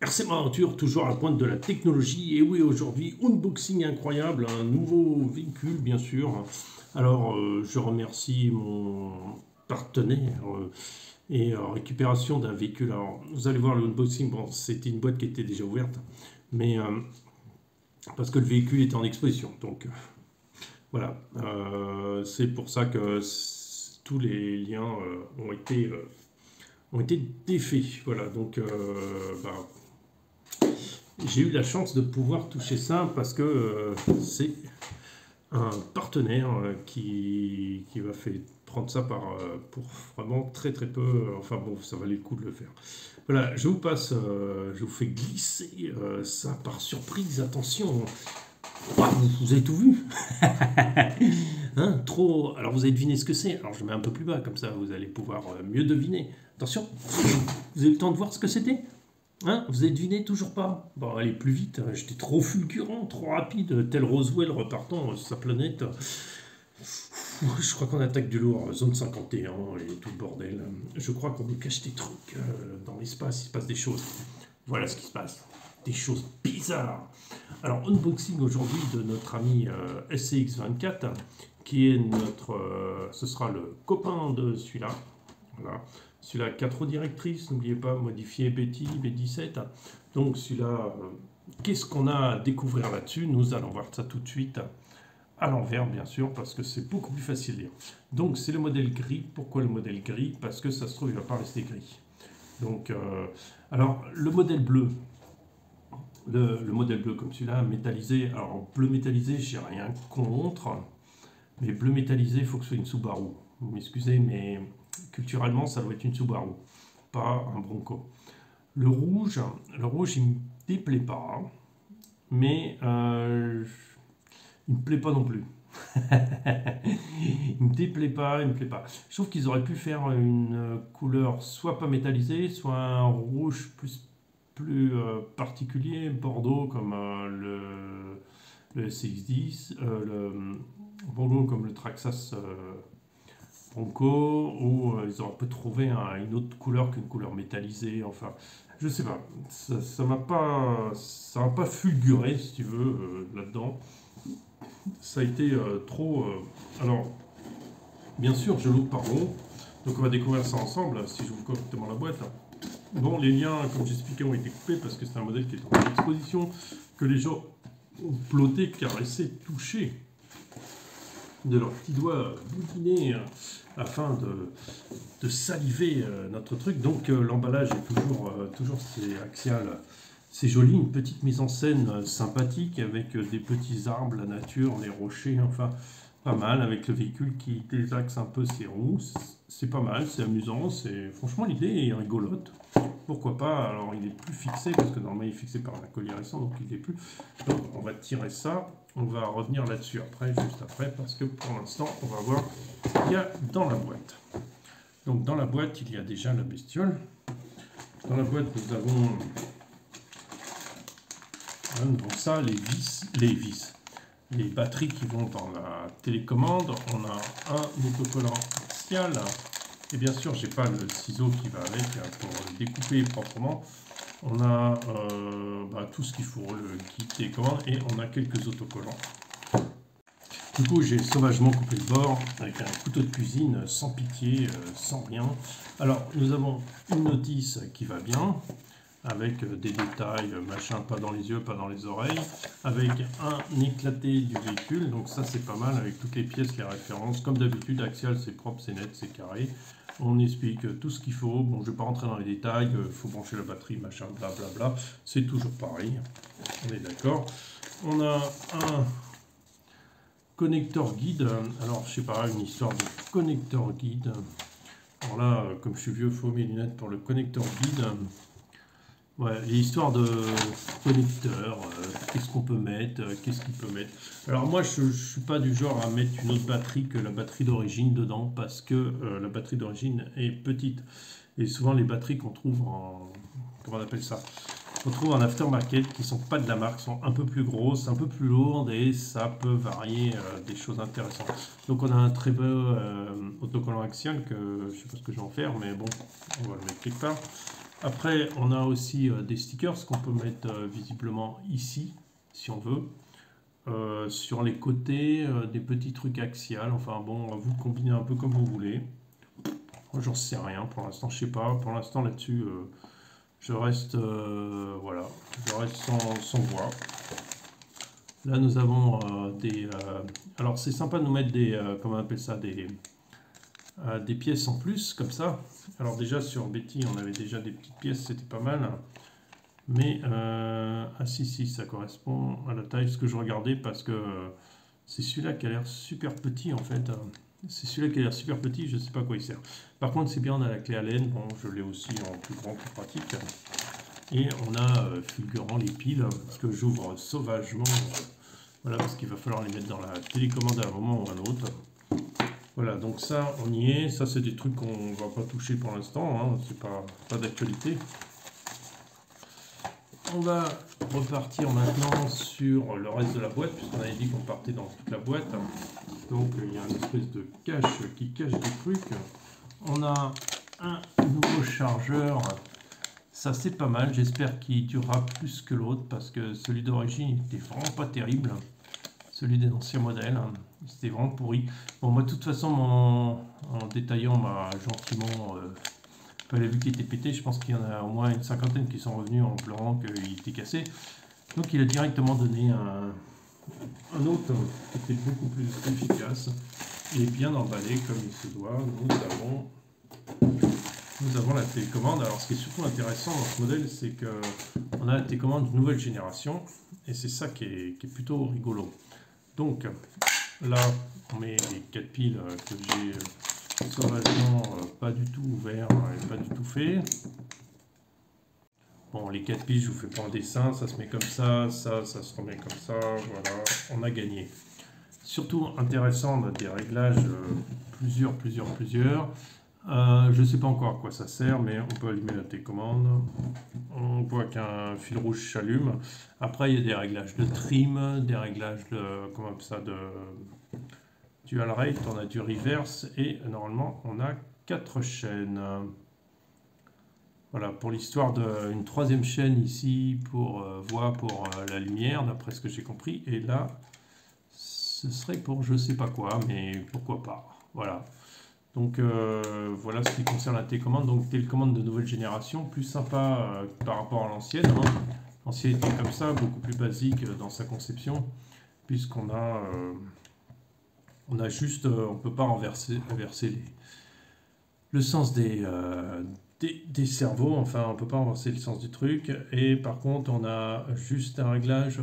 RC Aventure, toujours à la pointe de la technologie. Et oui, aujourd'hui, unboxing incroyable, un nouveau véhicule, bien sûr. Alors, je remercie mon partenaire et récupération d'un véhicule. Alors, vous allez voir le unboxing. Bon, c'était une boîte qui était déjà ouverte, mais parce que le véhicule était en exposition. Donc, voilà. C'est pour ça que tous les liens ont été défaits. Voilà. Donc, bah, j'ai eu la chance de pouvoir toucher ça parce que c'est un partenaire qui m'a fait prendre ça pour vraiment très très peu. Enfin bon, ça valait le coup de le faire. Voilà, je vous passe, je vous fais glisser ça par surprise. Attention, vous avez tout vu. Hein, trop. Alors vous avez deviné ce que c'est. Alors je mets un peu plus bas comme ça, vous allez pouvoir mieux deviner. Attention, vous avez le temps de voir ce que c'était. Hein, vous avez deviné toujours pas? Bon, allez plus vite, j'étais trop fulgurant, trop rapide, tel Roswell repartant sur sa planète. Je crois qu'on attaque du lourd, zone 51 et tout le bordel. Je crois qu'on nous cache des trucs dans l'espace, il se passe des choses. Voilà ce qui se passe, des choses bizarres. Alors, unboxing aujourd'hui de notre ami SCX24, qui est ce sera le copain de celui-là. Voilà. Celui-là, 4 roues directrices, n'oubliez pas, modifié Betty, B17. Donc celui-là, qu'est-ce qu'on a à découvrir là-dessus? Nous allons voir ça tout de suite à l'envers, bien sûr, parce que c'est beaucoup plus facile à lire. Donc c'est le modèle gris. Pourquoi le modèle gris? Parce que ça se trouve, il ne va pas rester gris. Donc, alors, le modèle bleu. Le modèle bleu comme celui-là, métallisé. Alors, bleu métallisé, j'ai rien contre. Mais bleu métallisé, il faut que ce soit une Subaru. Vous m'excusez, mais culturellement, ça doit être une Subaru, pas un Bronco. Le rouge, il me déplaît pas, mais il me plaît pas non plus. Il me déplaît pas, il me plaît pas. Je trouve qu'ils auraient pu faire une couleur soit pas métallisée, soit un rouge plus particulier, bordeaux comme le SX10, le bordeaux comme le Traxxas Bronco, ou ils auraient pu trouver une autre couleur qu'une couleur métallisée. Enfin, je sais pas. Ça m'a pas fulguré, si tu veux, là-dedans. Ça a été trop. Alors, bien sûr, je l'ouvre par rond. Donc, on va découvrir ça ensemble, si j'ouvre correctement la boîte. Bon, les liens, comme j'expliquais, ont été coupés parce que c'est un modèle qui est en exposition, que les gens ont ploté, caressé, touché de leurs petits doigts boudinés afin de saliver notre truc. Donc l'emballage est toujours c'est axial. C'est joli, une petite mise en scène sympathique avec des petits arbres, la nature, les rochers, enfin pas mal, avec le véhicule qui désaxe un peu ses roues. C'est pas mal, c'est amusant, franchement l'idée est rigolote. Pourquoi pas? Alors il est plus fixé parce que normalement il est fixé par un collier récent, donc il est plus. Donc on va tirer ça. On va revenir là-dessus juste après, parce que pour l'instant, on va voir ce qu'il y a dans la boîte. Donc dans la boîte, il y a déjà la bestiole. Dans la boîte, nous avons ça, les batteries qui vont dans la télécommande. On a un autocollant axial. Et bien sûr, j'ai pas le ciseau qui va avec pour le découper proprement. On a tout ce qu'il faut, le kit télécommande, et on a quelques autocollants. Du coup, j'ai sauvagement coupé le bord avec un couteau de cuisine, sans pitié, sans rien. Alors, nous avons une notice qui va bien, avec des détails, machin, pas dans les yeux, pas dans les oreilles, avec un éclaté du véhicule. Donc ça, c'est pas mal, avec toutes les pièces, les références. Comme d'habitude, axial, c'est propre, c'est net, c'est carré. On explique tout ce qu'il faut. Bon, je ne vais pas rentrer dans les détails. Il faut brancher la batterie, machin, blablabla. C'est toujours pareil. On est d'accord. On a un connecteur guide. Alors, je sais pas, une histoire de connecteur guide. Alors là, comme je suis vieux, il faut mes lunettes pour le connecteur guide. Ouais, l'histoire de connecteur, qu'est-ce qu'on peut mettre, qu'est-ce qu'il peut mettre. Alors moi, je ne suis pas du genre à mettre une autre batterie que la batterie d'origine dedans, parce que la batterie d'origine est petite. Et souvent, les batteries qu'on trouve en... Comment on appelle ça? On trouve en aftermarket qui ne sont pas de la marque, sont un peu plus grosses, un peu plus lourdes, et ça peut varier des choses intéressantes. Donc on a un très beau autocollant axial que je ne sais pas ce que je vais en faire, mais bon, on va le mettre quelque part. Après, on a aussi des stickers qu'on peut mettre visiblement ici, si on veut. Sur les côtés, des petits trucs axiales. Enfin bon, vous combinez un peu comme vous voulez. Moi, j'en sais rien pour l'instant, je sais pas. Pour l'instant, là-dessus, je reste, voilà, je reste sans voix. Là, nous avons des... alors, c'est sympa de nous mettre des... comment on appelle ça? Des pièces en plus, comme ça. Alors déjà, sur Betty, on avait déjà des petites pièces, c'était pas mal. Mais, ah si, ça correspond à la taille, ce que je regardais, parce que c'est celui-là qui a l'air super petit, en fait. C'est celui-là qui a l'air super petit, je sais pas à quoi il sert. Par contre, c'est bien, on a la clé Allen, bon, je l'ai aussi en plus grand, plus pratique. Et on a fulgurant les piles, parce que j'ouvre sauvagement, voilà, parce qu'il va falloir les mettre dans la télécommande à un moment ou à un autre. Voilà, donc ça, on y est. Ça, c'est des trucs qu'on va pas toucher pour l'instant, hein, c'est pas d'actualité. On va repartir maintenant sur le reste de la boîte, puisqu'on avait dit qu'on partait dans toute la boîte. Donc, il y a une espèce de cache qui cache des trucs. On a un nouveau chargeur. Ça, c'est pas mal. J'espère qu'il durera plus que l'autre, parce que celui d'origine était vraiment pas terrible. Celui des anciens modèles, c'était vraiment pourri. Bon, moi, de toute façon, en détaillant m'a gentiment... vous avez vu qu'il était pété, je pense qu'il y en a au moins une cinquantaine qui sont revenus en pleurant qu'il était cassé. Donc il a directement donné un autre qui était beaucoup plus efficace et bien emballé comme il se doit. Nous avons la télécommande. Alors ce qui est surtout intéressant dans ce modèle, c'est qu'on a la télécommande nouvelle génération et c'est ça qui est plutôt rigolo. Donc là, on met les 4 piles que j'ai sauvagement pas du tout ouvert et pas du tout fait. Bon, les 4 piles, je vous fais pas un dessin, ça se met comme ça se remet comme ça, voilà, on a gagné. Surtout intéressant, on a des réglages plusieurs. Je ne sais pas encore à quoi ça sert, mais on peut allumer la télécommande. On voit qu'un fil rouge s'allume. Après, il y a des réglages de trim, des réglages de, comment ça, de dual rate, on a du reverse et normalement on a 4 chaînes. Voilà, pour l'histoire d'une troisième chaîne ici pour voix pour la lumière, d'après ce que j'ai compris. Et là, ce serait pour je sais pas quoi, mais pourquoi pas. Voilà. Donc voilà ce qui concerne la télécommande. Donc télécommande de nouvelle génération, plus sympa par rapport à l'ancienne. Hein. L'ancienne était comme ça, beaucoup plus basique dans sa conception, puisqu'on a, juste, on peut pas inverser le sens des cerveaux, enfin on peut pas inverser le sens du truc. Et par contre, on a juste un réglage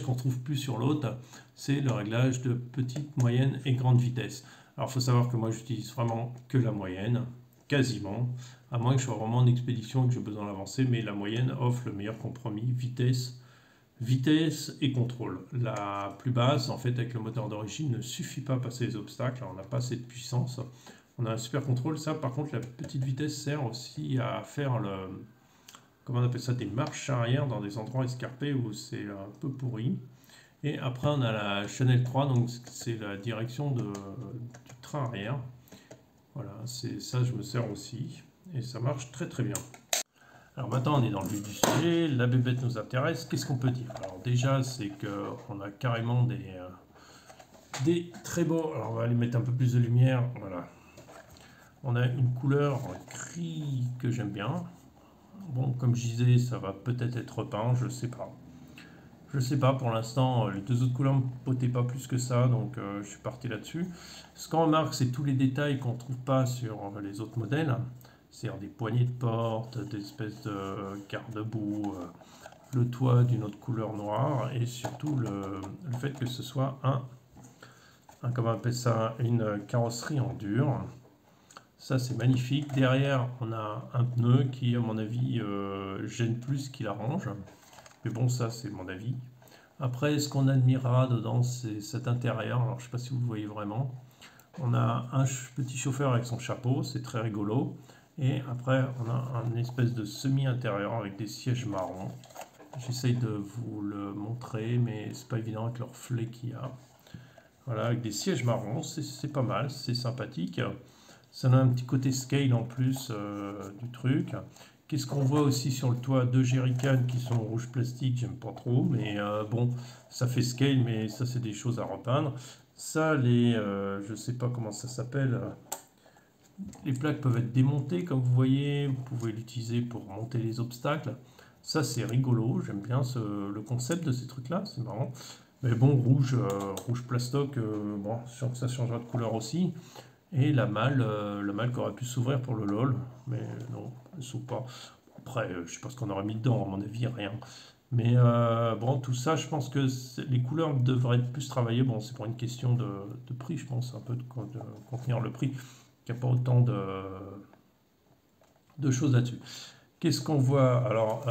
qu'on trouve plus sur l'autre, c'est le réglage de petite, moyenne et grande vitesse. Alors, il faut savoir que moi, j'utilise vraiment que la moyenne, quasiment, à moins que je sois vraiment en expédition et que j'ai besoin d'avancer, mais la moyenne offre le meilleur compromis, vitesse et contrôle. La plus basse, en fait, avec le moteur d'origine, ne suffit pas à passer les obstacles, on n'a pas assez de puissance. On a un super contrôle, ça, par contre, la petite vitesse sert aussi à faire comment on appelle ça, des marches arrière dans des endroits escarpés où c'est un peu pourri. Et après, on a la Chanel 3, donc c'est la direction du train arrière. Voilà, c'est ça, je me sers aussi. Et ça marche très très bien. Alors maintenant, on est dans le vif du sujet. La bébête nous intéresse. Qu'est-ce qu'on peut dire? Alors déjà, c'est qu'on a carrément des très beaux... Alors on va aller mettre un peu plus de lumière. Voilà. On a une couleur gris que j'aime bien. Bon, comme je disais, ça va peut-être être peint, je sais pas. Je sais pas, pour l'instant, les deux autres couleurs ne me potaient pas plus que ça, donc je suis parti là-dessus. Ce qu'on remarque, c'est tous les détails qu'on ne trouve pas sur les autres modèles, c'est-à-dire des poignées de porte, des espèces de garde-boue, le toit d'une autre couleur noire, et surtout le fait que ce soit comment on appelle ça, une carrosserie en dur. Ça, c'est magnifique. Derrière, on a un pneu qui, à mon avis, gêne plus qu'il arrange. Mais bon, ça, c'est mon avis. Après, ce qu'on admirera dedans, c'est cet intérieur. Alors, je ne sais pas si vous le voyez vraiment. On a un petit chauffeur avec son chapeau, c'est très rigolo. Et après, on a un espèce de semi-intérieur avec des sièges marrons. J'essaye de vous le montrer, mais c'est pas évident avec le reflet qu'il y a. Voilà, avec des sièges marrons, c'est pas mal, c'est sympathique. Ça a un petit côté scale en plus du truc. Qu'est-ce qu'on voit aussi sur le toit? Deux jerrycans qui sont rouge plastique, j'aime pas trop, mais bon, ça fait scale, mais ça c'est des choses à repeindre. Ça, je sais pas comment ça s'appelle, les plaques peuvent être démontées, comme vous voyez, vous pouvez l'utiliser pour monter les obstacles. Ça c'est rigolo, j'aime bien le concept de ces trucs-là, c'est marrant. Mais bon, rouge plastoc, bon, je sens que ça changera de couleur aussi. Et la malle qui aurait pu s'ouvrir pour le LOL, mais non, elle s'ouvre pas. Après, je sais pas ce qu'on aurait mis dedans, à mon avis, rien. Mais bon, tout ça, je pense que les couleurs devraient être plus travaillées. Bon, c'est pour une question de prix, je pense, un peu de contenir le prix, qu'il n'y a pas autant de choses là-dessus. Qu'est-ce qu'on voit? Alors,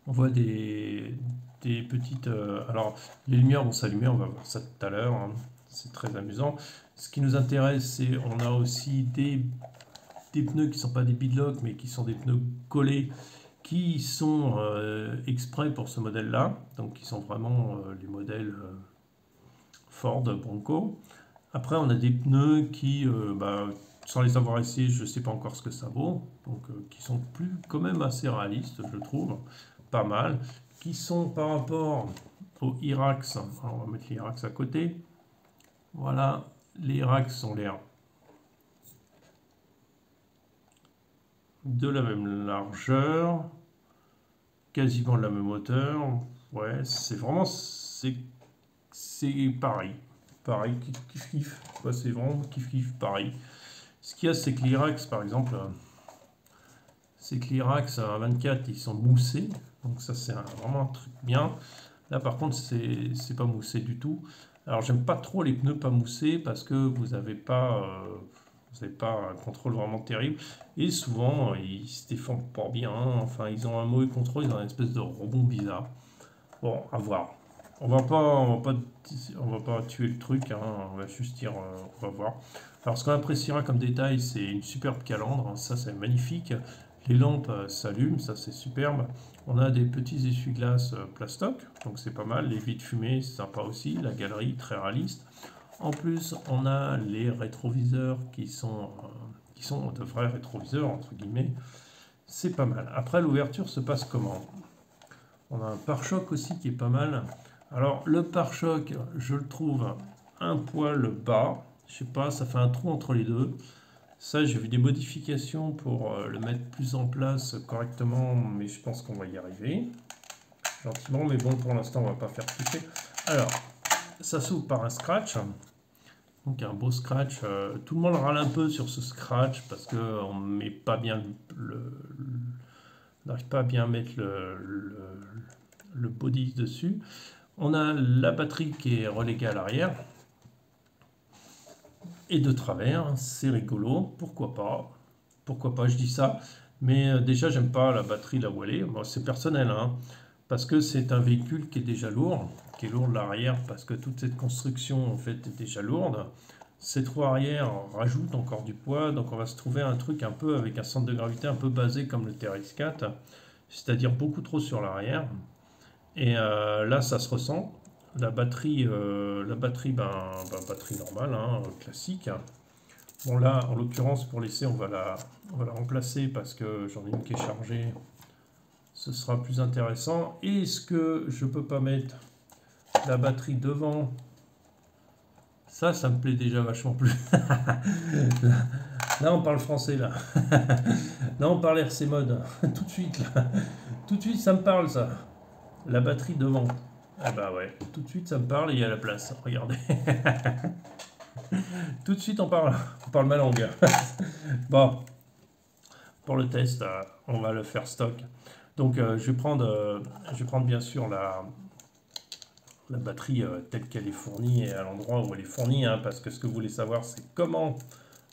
on voit des petites... alors, les lumières vont s'allumer, on va voir ça tout à l'heure, hein. C'est très amusant. Ce qui nous intéresse, c'est on a aussi des pneus qui ne sont pas des beadlocks, mais qui sont des pneus collés, qui sont exprès pour ce modèle-là, donc qui sont vraiment les modèles Ford, Bronco. Après, on a des pneus qui, sans les avoir essayés, je ne sais pas encore ce que ça vaut, donc qui sont quand même assez réalistes, je trouve, pas mal, qui sont par rapport aux Irax, alors on va mettre les Irax à côté, voilà, les Irax ont l'air de la même largeur, quasiment de la même hauteur, ouais, c'est vraiment, c'est pareil, pareil, kiff, ouais, c'est vraiment kiff, pareil. Ce qu'il y a, c'est que l'Irax, par exemple, c'est que l'Irax à 24, ils sont moussés, donc ça c'est vraiment un truc bien. Là par contre, c'est pas moussé du tout. Alors j'aime pas trop les pneus pas moussés parce que vous n'avez pas un contrôle vraiment terrible. Et souvent, ils se défendent pas bien. Enfin, ils ont un mauvais contrôle, ils ont une espèce de rebond bizarre. Bon, à voir. On va pas tuer le truc, hein, on va juste dire, on va voir. Alors, ce qu'on appréciera comme détail, c'est une superbe calandre, hein, ça c'est magnifique. Les lampes s'allument, ça c'est superbe. On a des petits essuie-glaces plastoc, donc c'est pas mal. Les vitres fumées, c'est sympa aussi. La galerie, très réaliste. En plus, on a les rétroviseurs qui sont de vrais rétroviseurs, entre guillemets. C'est pas mal. Après, l'ouverture se passe comment? On a un pare-choc aussi qui est pas mal. Alors, le pare-choc, je le trouve un poil bas. Je sais pas, ça fait un trou entre les deux. Ça, j'ai vu des modifications pour le mettre plus en place correctement, mais je pense qu'on va y arriver. Gentiment, mais bon, pour l'instant, on va pas faire toucher. Alors, ça s'ouvre par un scratch. Donc un beau scratch. Tout le monde râle un peu sur ce scratch parce qu'on met pas bien n'arrive pas à bien mettre le body dessus. On a la batterie qui est reléguée à l'arrière et de travers, c'est rigolo, pourquoi pas, je dis ça, mais déjà j'aime pas la batterie là où elle est, bon, c'est personnel, hein, parce que c'est un véhicule qui est déjà lourd, qui est lourd de l'arrière, parce que toute cette construction en fait est déjà lourde. Ces trois arrières rajoutent encore du poids, donc on va se trouver un truc un peu avec un centre de gravité un peu basé comme le TRX4, c'est-à-dire beaucoup trop sur l'arrière. Et là, ça se ressent. La batterie, batterie normale, hein, classique. Bon là, en l'occurrence, pour l'essai, on va la remplacer parce que j'en ai une qui est chargée. Ce sera plus intéressant. Est-ce que je peux pas mettre la batterie devant? Ça me plaît déjà vachement plus. Là, on parle français, là. Là, on parle RC mode. Tout de suite, là. Tout de suite, ça me parle, ça. La batterie devant. Ah bah ouais, tout de suite, ça me parle et il y a la place. Regardez. Tout de suite, on parle ma langue. Bon, pour le test, on va le faire stock. Donc, je vais prendre bien sûr la batterie telle qu'elle est fournie et à l'endroit où elle est fournie, hein, parce que ce que vous voulez savoir, c'est comment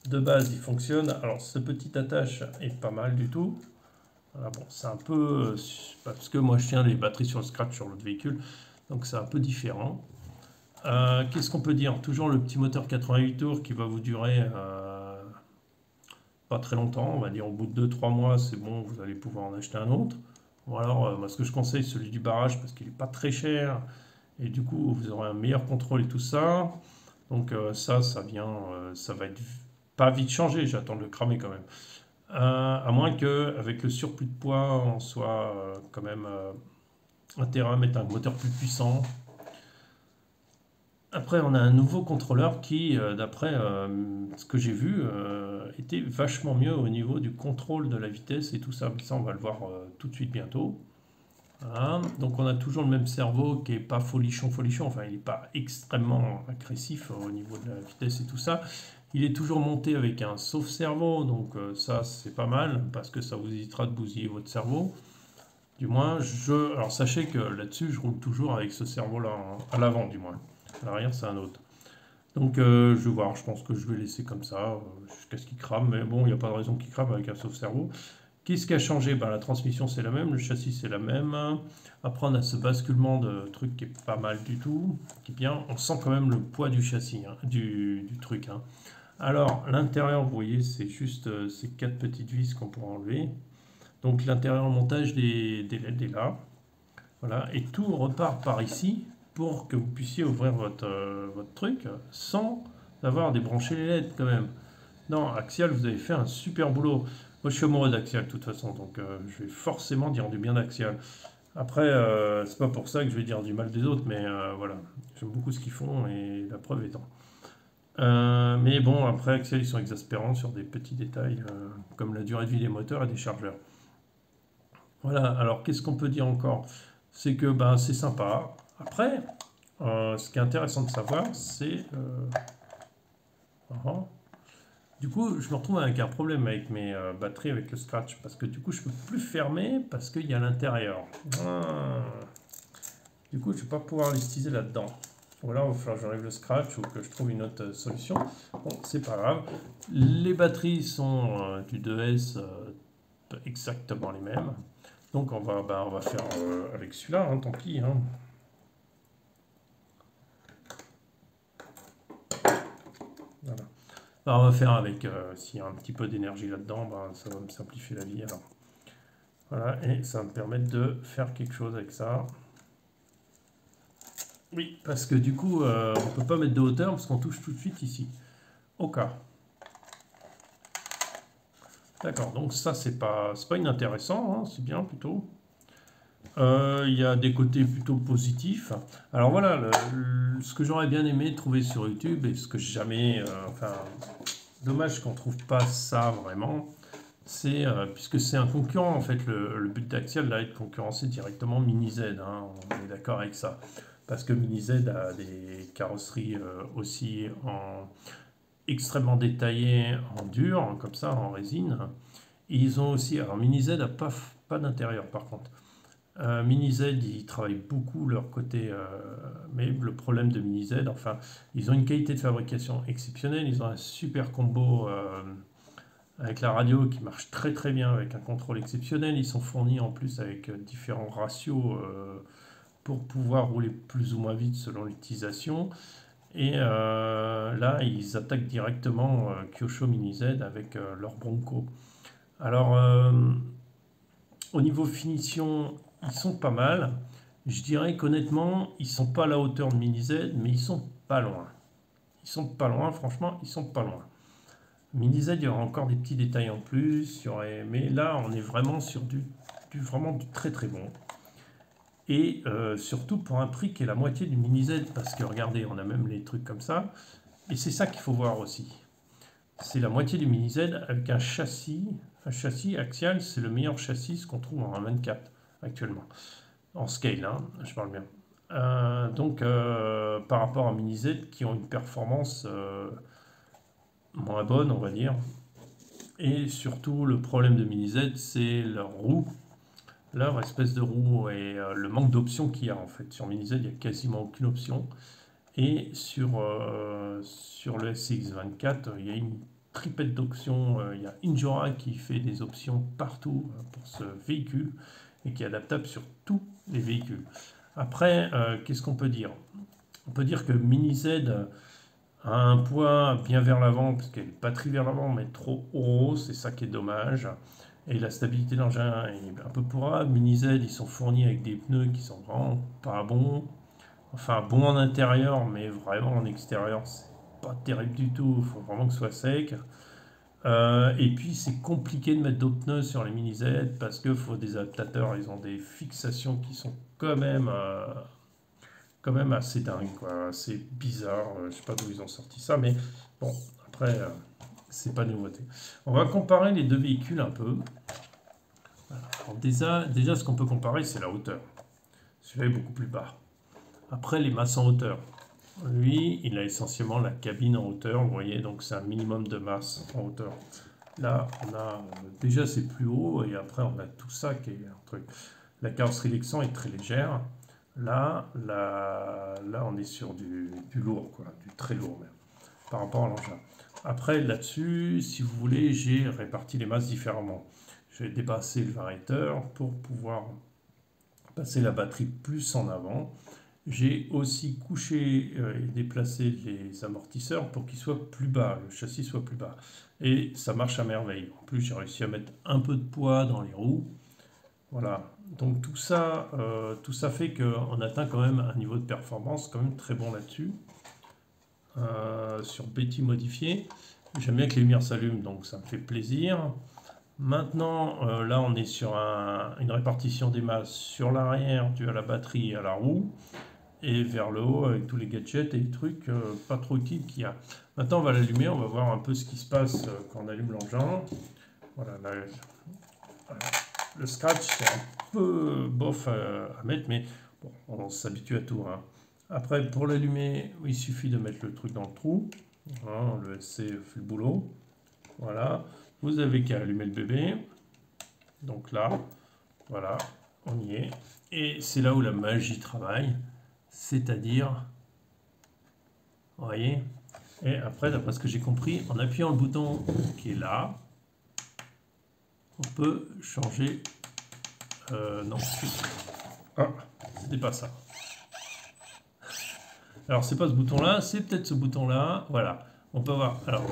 de base il fonctionne. Alors, ce petit attache est pas mal du tout. Voilà, bon, c'est un peu... parce que moi, je tiens les batteries sur le scratch sur l'autre véhicule, donc c'est un peu différent. Qu'est-ce qu'on peut dire? Toujours le petit moteur 88 tours qui va vous durer pas très longtemps, on va dire au bout de 2-3 mois, c'est bon, vous allez pouvoir en acheter un autre. Ou alors, moi, ce que je conseille, c'est celui du barrage parce qu'il n'est pas très cher et du coup, vous aurez un meilleur contrôle et tout ça. Donc ça va être pas vite changé, j'attends de le cramer quand même. À moins qu'avec le surplus de poids, on soit quand même intérêt à mettre un moteur plus puissant. Après, on a un nouveau contrôleur qui, d'après ce que j'ai vu, était vachement mieux au niveau du contrôle de la vitesse et tout ça. Ça, on va le voir tout de suite bientôt. Voilà. Donc, on a toujours le même cerveau qui est pas folichon, folichon. Enfin, il n'est pas extrêmement agressif au niveau de la vitesse et tout ça. Il est toujours monté avec un sauve-cerveau. Donc, ça, c'est pas mal parce que ça vous évitera de bousiller votre cerveau. Du moins, alors sachez que là-dessus, je roule toujours avec ce cerveau-là à l'avant, du moins. À l'arrière, c'est un autre. Donc, je vais voir, je pense que je vais laisser comme ça, jusqu'à ce qu'il crame. Mais bon, il n'y a pas de raison qu'il crame avec un sauve-cerveau. Qu'est-ce qui a changé? Ben, la transmission, c'est la même, le châssis, c'est la même. Après, on a ce basculement de truc qui est pas mal du tout, qui est bien. On sent quand même le poids du châssis, hein, du truc, hein. Alors, l'intérieur, vous voyez, c'est juste ces quatre petites vis qu'on pourra enlever. Donc, l'intérieur montage des LED est là. Voilà, et tout repart par ici pour que vous puissiez ouvrir votre truc sans avoir débranché les LED quand même. Non, Axial, vous avez fait un super boulot. Moi, je suis amoureux d'Axial de toute façon, donc je vais forcément dire du bien d'Axial. Après, c'est pas pour ça que je vais dire du mal des autres, mais voilà, j'aime beaucoup ce qu'ils font et la preuve étant. Mais bon, après, Axial, ils sont exaspérants sur des petits détails comme la durée de vie des moteurs et des chargeurs. Voilà, alors qu'est-ce qu'on peut dire encore? C'est que ben, c'est sympa. Après, ce qui est intéressant de savoir, c'est... du coup, je me retrouve avec un problème avec mes batteries, avec le scratch, parce que du coup, je ne peux plus fermer parce qu'il y a l'intérieur. Du coup, je ne vais pas pouvoir les utiliser là-dedans. Ou alors, il va falloir que j'enlève le scratch ou que je trouve une autre solution. Bon, c'est pas grave. Les batteries sont du 2S, exactement les mêmes. Donc, on va faire avec celui-là, hein, tant pis, hein. Voilà. Alors, on va faire avec, s'il y a un petit peu d'énergie là-dedans, ben, ça va me simplifier la vie. Alors. Voilà, et ça va me permettre de faire quelque chose avec ça. Oui, parce que du coup, on ne peut pas mettre de hauteur parce qu'on touche tout de suite ici. Au cas. D'accord, donc ça, c'est pas inintéressant, hein, c'est bien plutôt. Il y a des côtés plutôt positifs. Alors voilà, ce que j'aurais bien aimé trouver sur YouTube, et ce que jamais... enfin, dommage qu'on ne trouve pas ça vraiment, c'est, puisque c'est un concurrent, en fait, le but d'Axial, là, est de concurrencer directement Mini Z, hein, on est d'accord avec ça. Parce que Mini Z a des carrosseries aussi extrêmement détaillées en dur, hein, comme ça, en résine. Et ils ont aussi... Alors, Mini Z n'a pas d'intérieur, par contre. Mini Z, ils travaillent beaucoup leur côté, mais le problème de Mini Z, enfin, ils ont une qualité de fabrication exceptionnelle, ils ont un super combo avec la radio qui marche très très bien, avec un contrôle exceptionnel, ils sont fournis en plus avec différents ratios pour pouvoir rouler plus ou moins vite selon l'utilisation, et là, ils attaquent directement Kyosho Mini Z avec leur Bronco. Alors, au niveau finition, ils sont pas mal. Je dirais qu'honnêtement, ils sont pas à la hauteur de Mini Z, mais ils sont pas loin. Ils sont pas loin, franchement, ils sont pas loin. Mini Z, il y aura encore des petits détails en plus, mais là, on est vraiment sur vraiment du très très bon. Et surtout pour un prix qui est la moitié du Mini Z, parce que regardez, on a même les trucs comme ça. Et c'est ça qu'il faut voir aussi. C'est la moitié du Mini Z avec un châssis. Un châssis axial, c'est le meilleur châssis qu'on trouve en 24 actuellement. En scale, hein, je parle bien. Donc, par rapport à Mini Z qui ont une performance moins bonne, on va dire. Et surtout, le problème de Mini Z, c'est leur roue, leur espèce de roue et le manque d'options qu'il y a en fait. Sur Mini Z, il n'y a quasiment aucune option. Et sur le SCX24, il y a une tripette d'options. Il y a Injora qui fait des options partout pour ce véhicule et qui est adaptable sur tous les véhicules. Après, qu'est-ce qu'on peut dire? On peut dire que Mini Z a un poids bien vers l'avant, parce qu'elle n'est pas très vers l'avant, mais trop haut, c'est ça qui est dommage. Et la stabilité de l'engin est un peu pourrave. Mini Z, ils sont fournis avec des pneus qui sont vraiment pas bons. Enfin, bon en intérieur, mais vraiment en extérieur, c'est pas terrible du tout. Il faut vraiment que ce soit sec. Et puis c'est compliqué de mettre d'autres pneus sur les mini Z parce qu'il faut des adaptateurs, ils ont des fixations qui sont quand même assez dingues, quoi. C'est bizarre, je sais pas d'où ils ont sorti ça, mais bon, après, c'est pas nouveauté. On va comparer les deux véhicules un peu. Alors déjà, ce qu'on peut comparer, c'est la hauteur. Celui-là est beaucoup plus bas. Après, les masses en hauteur. Lui, il a essentiellement la cabine en hauteur, vous voyez, donc c'est un minimum de masse en hauteur. Là, on a déjà c'est plus haut et après on a tout ça qui est un truc. La carrosserie Lexan est très légère. Là, on est sur du lourd, quoi, du très lourd même, par rapport à l'engin. Après, là-dessus, si vous voulez, j'ai réparti les masses différemment. J'ai dépassé le variateur pour pouvoir passer la batterie plus en avant. J'ai aussi couché et déplacé les amortisseurs pour qu'ils soient plus bas, le châssis soit plus bas. Et ça marche à merveille. En plus, j'ai réussi à mettre un peu de poids dans les roues. Voilà. Donc tout ça fait qu'on atteint quand même un niveau de performance quand même très bon là-dessus. Sur Betty modifié. J'aime bien que les lumières s'allument, donc ça me fait plaisir. Maintenant, là, on est sur une répartition des masses sur l'arrière, dû à la batterie et à la roue, et vers le haut avec tous les gadgets et les trucs pas trop utiles qu'il y a. Maintenant, on va l'allumer, on va voir un peu ce qui se passe quand on allume l'engin. Voilà, le scratch, c'est un peu bof à mettre, mais bon, on s'habitue à tout, hein. Après, pour l'allumer, il suffit de mettre le truc dans le trou. Voilà, le SC fait le boulot. Voilà, vous avez qu'à allumer le bébé. Donc là, voilà, on y est. Et c'est là où la magie travaille, c'est-à-dire, vous voyez, et après, d'après ce que j'ai compris, en appuyant le bouton qui est là, on peut changer. Non, ah, c'était pas ça. Alors, c'est pas ce bouton-là, c'est peut-être ce bouton-là. Voilà, on peut voir. Alors,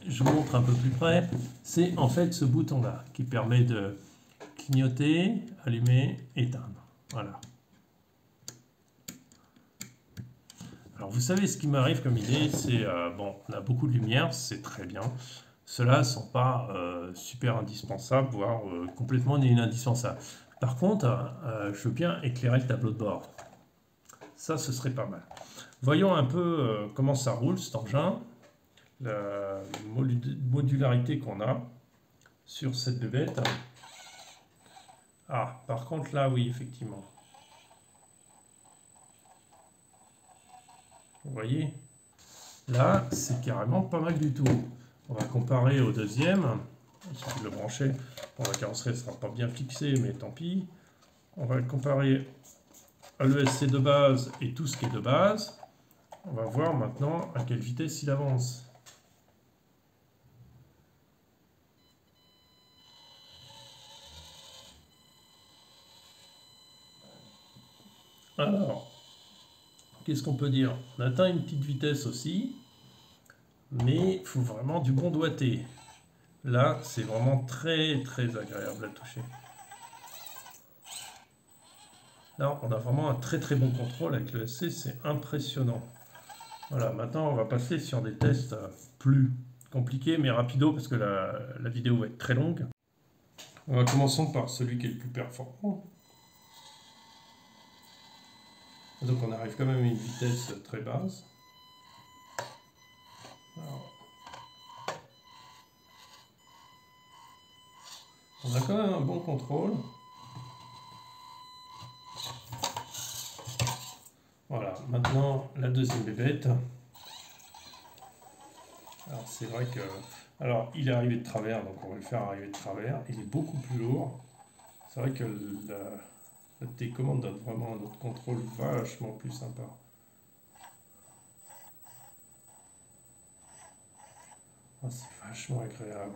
je vous montre un peu plus près. C'est en fait ce bouton-là qui permet de clignoter, allumer, éteindre. Voilà. Alors, vous savez, ce qui m'arrive comme idée, c'est, bon, on a beaucoup de lumière, c'est très bien. Ceux-là ne sont pas super indispensables, voire complètement inindispensables. Par contre, je veux bien éclairer le tableau de bord. Ça, ce serait pas mal. Voyons un peu comment ça roule, cet engin. La modularité qu'on a sur cette bébête. Ah, par contre, là, oui, effectivement. Vous voyez? Là, c'est carrément pas mal du tout. On va comparer au deuxième. Il suffit de le brancher. Bon, la carrosserie ne sera pas bien fixée, mais tant pis. On va le comparer à l'ESC de base et tout ce qui est de base. On va voir maintenant à quelle vitesse il avance. Alors, qu'est-ce qu'on peut dire? On atteint une petite vitesse aussi, mais il faut vraiment du bon doigté. Là, c'est vraiment très très agréable à toucher. Là, on a vraiment un très très bon contrôle avec le SC, c'est impressionnant. Voilà, maintenant on va passer sur des tests plus compliqués mais rapidos parce que la vidéo va être très longue. On va commencer par celui qui est le plus performant. Donc on arrive quand même à une vitesse très basse. Alors, on a quand même un bon contrôle. Voilà, maintenant la deuxième bébête. Alors c'est vrai que... Alors il est arrivé de travers, donc on va le faire arriver de travers. Il est beaucoup plus lourd. C'est vrai que la télécommande donne vraiment un autre contrôle vachement plus sympa. Ah, c'est vachement agréable.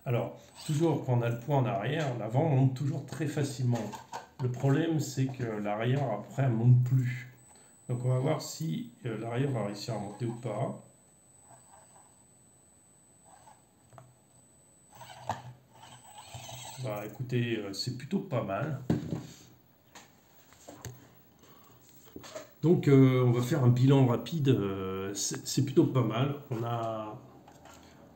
Alors, toujours quand on a le poids en arrière, l'avant monte toujours très facilement. Le problème, c'est que l'arrière, après, ne monte plus. Donc on va voir si l'arrière va réussir à monter ou pas. Bah écoutez, c'est plutôt pas mal. Donc on va faire un bilan rapide, c'est plutôt pas mal.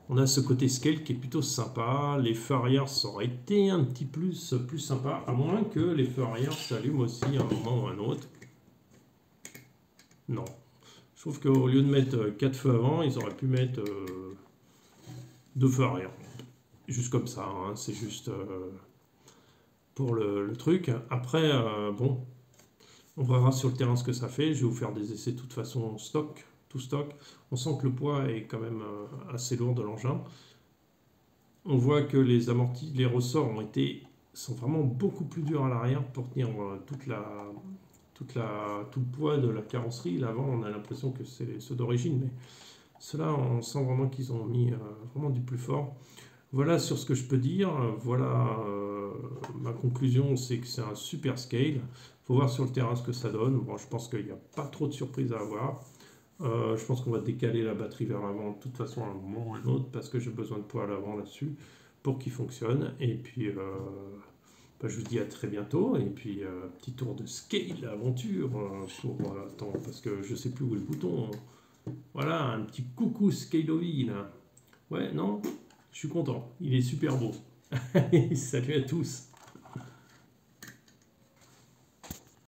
On a ce côté scale qui est plutôt sympa. Les feux arrière, ça aurait été un petit plus sympa, à moins que les feux arrière s'allument aussi à un moment ou à un autre. Non. Je trouve qu'au lieu de mettre 4 feux avant, ils auraient pu mettre 2 feux arrière. Juste comme ça, hein, c'est juste pour le truc. Après, bon, on verra sur le terrain ce que ça fait. Je vais vous faire des essais de toute façon tout stock. On sent que le poids est quand même assez lourd de l'engin. On voit que les amortis, les ressorts sont vraiment beaucoup plus durs à l'arrière pour tenir tout le poids de la carrosserie. L'avant, on a l'impression que c'est ceux d'origine, mais ceux-là, on sent vraiment qu'ils ont mis vraiment du plus fort. Voilà sur ce que je peux dire. Voilà ma conclusion, c'est que c'est un super scale. Il faut voir sur le terrain ce que ça donne. Bon, je pense qu'il n'y a pas trop de surprises à avoir. Je pense qu'on va décaler la batterie vers l'avant de toute façon à un moment ou à un autre parce que j'ai besoin de poids à l'avant là-dessus pour qu'il fonctionne. Et puis, bah, je vous dis à très bientôt. Et puis, petit tour de scale aventure attends, parce que je sais plus où est le bouton. Voilà, un petit coucou Scaleovi là. Ouais, non, je suis content. Il est super beau. Salut à tous.